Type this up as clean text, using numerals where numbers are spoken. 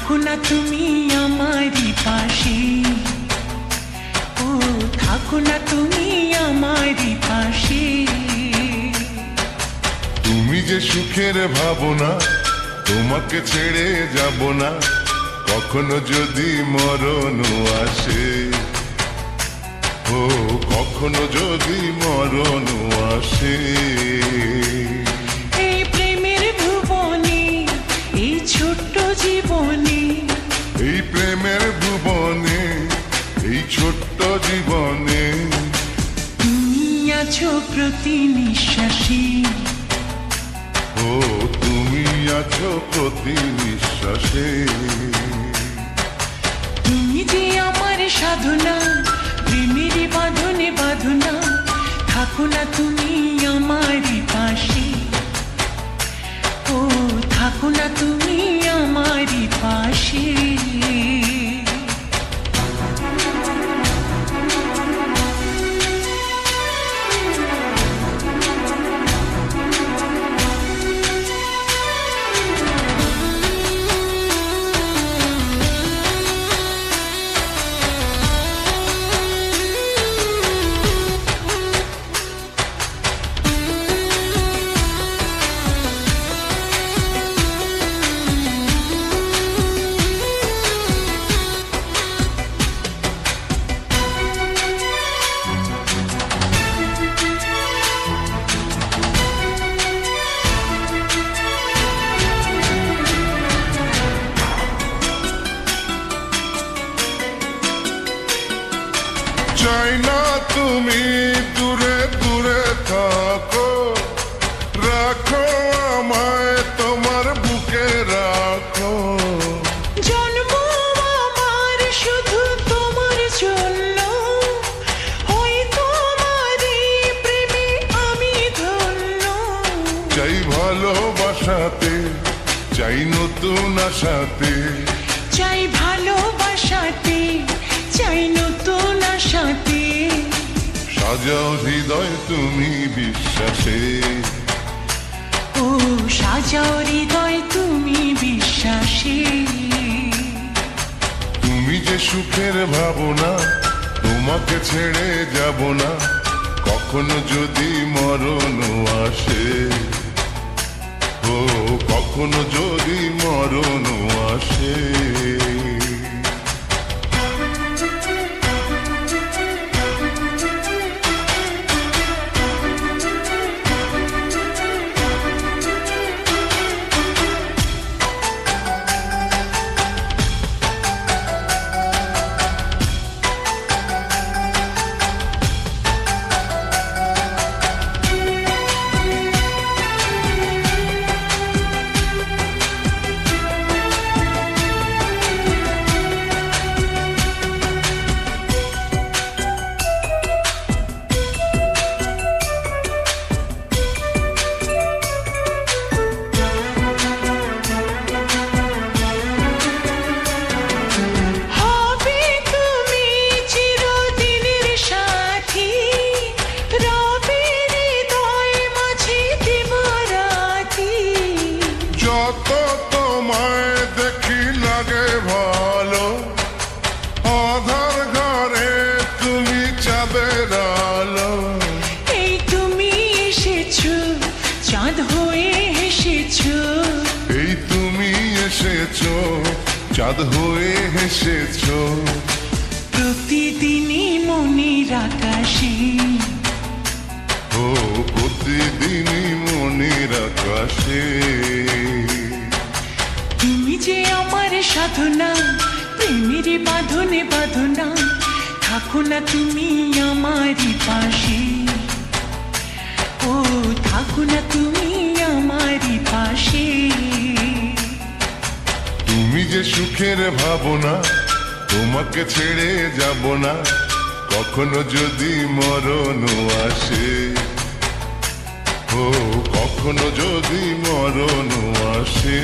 থাকো না তুমি আমারই পাশে, ও থাকো না তুমি আমারই পাশে। তুমি যে সুখের ভাবনা, তোমাকে ছেড়ে যাব না, কখনো যদি মরণ আসে, ও কখনো যদি মরণ আসে। এই প্রেমের ভুবনে, এই ছোট্ট জীবনে, এই প্রেমের ভুবনে, এই ছোট্ট জীবনে তুমি আছো প্রতি নিঃশ্বাসে, ও তুমি আছো প্রতি নিঃশ্বাসে। তুমি যে আমার সাধনা, প্রেমের বাঁধনে বাঁধনা, থাকো না তুমি আমারই পাশে, ও থাকো না তুমি আমারই পাশে। চাই না তুমি দূরে দূরে থাকো, রাখো আমায় তোমার বুকে রাখো। জন্ম আমার শুধু তোমার জন্য, ওই তোমারই প্রেমে আমি ধন্য। চাই ভালোবাসাতে, চাই নতুন আশাতে, চাই ভালোবাসাতে, চাই নতুন আশাতে। সাজাও হৃদয় তুমি বিশ্বাসে, ও সাজাও হৃদয় তুমি বিশ্বাসে। তুমি যে সুখের ভাবনা, তোমাকে ছেড়ে যাব না, কখনো যদি মরণ আসে, ও কখনো যদি মরণ আসে। যত তোমায় দেখি লাগে ভালো, আধার ঘরে তুমি চাঁদের আলো। এই তুমি এসেছো, চাঁদ হয়ে এসেছো, এই তুমি এসেছো, চাঁদ হয়ে এসেছো। প্রতিদিনই মনের আকাশে, ও প্রতিদিনই মনের আকাশে। তুমি যে আমার সাধনা, প্রেমের বাঁধনে বাঁধনা, থাকো না তুমি আমারই পাশে, ও থাকো না তুমি আমারই পাশে। তুমি যে সুখের ভাবনা, তোমাকে ছেড়ে যাব না, কখনো যদি মরণ আসে, ও কখনো যদি মরণ আসে।